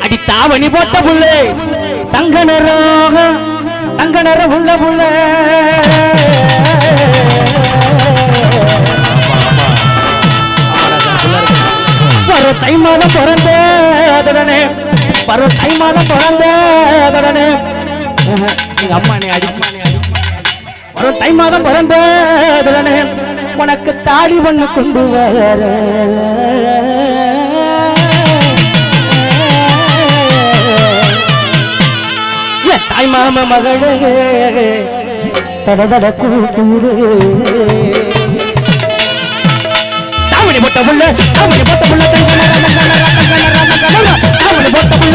அடி தாவணி போட்ட புள்ளே தங்க நிற உள்ள புள்ள பரு தை மாதம் பிறந்தே பரு தை மாதம் பிறந்தே எங்க அம்மா நீ அடிக்க பரு தை மாதம் பிறந்தே உனக்கு தாலி ஒண்ணு கொண்டு வர தாய் மாம மகளே தடதட கூட்டூரே தாவணி போட்ட புள்ள தாவணி போட்ட புள்ள தாவணி போட்ட புள்ள